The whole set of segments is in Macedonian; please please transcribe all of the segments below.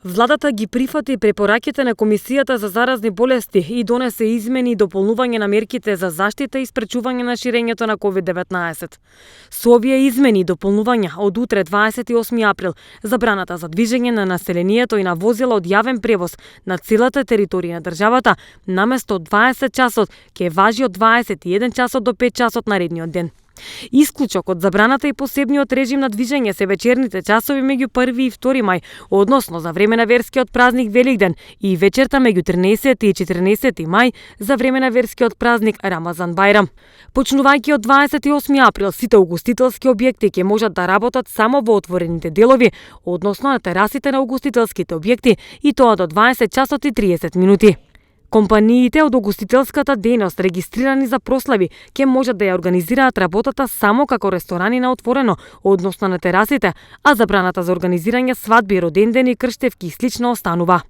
Владата ги прифати препораките на Комисијата за заразни болести и донесе измени и дополнување на мерките за заштита и спречување на ширењето на COVID-19. Со овие измени и дополнувања од утре 28 април забраната за движење на населението и на возила од јавен превоз на целата територија на државата наместо 20 часот ќе важи од 21 часот до 5 часот наредниот ден. Исклучок од забраната и посебниот режим на движење се вечерните часови меѓу 1 и 2 мај, односно за време на верскиот празник Великден и вечерта меѓу 13 и 14 мај за време на верскиот празник Рамазан Бајрам. Почнувајќи од 28 април, сите угостителски објекти ќе можат да работат само во отворените делови, односно на терасите на угостителските објекти, и тоа до 20 часот и 30 минути. Компаниите од угостителската дејност регистрирани за прослави ќе можат да ја организираат работата само како ресторани на отворено, односно на терасите, а забраната за организирање свадби, родендени, крштевки и слично останува.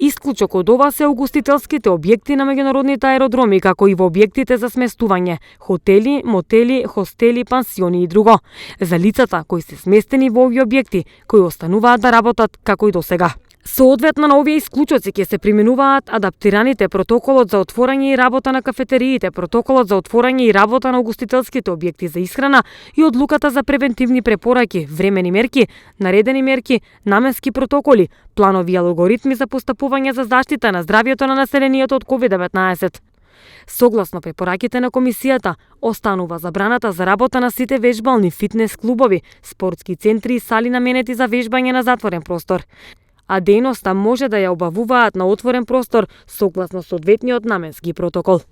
Исклучок од ова се угостителските објекти на меѓународните аеродроми, како и во објектите за сместување, хотели, мотели, хостели, пансиони и друго, за лицата кои се сместени во овие објекти, кои остануваат да работат како и досега. Соодветно на овие исклучоци ќе се применуваат адаптираните протоколот за отворање и работа на кафетериите, протоколот за отворање и работа на угостителските објекти за исхрана и одлуката за превентивни препораки, времени мерки, наредени мерки, наменски протоколи, планови и алгоритми за постапување за заштита на здравјето на населението од COVID-19. Согласно препораките на Комисијата, останува забраната за работа на сите вежбални, фитнес клубови, спортски центри и сали наменети за вежбање на затворен простор, а дејноста може да ја обавуваат на отворен простор согласно соодветниот наменски протокол.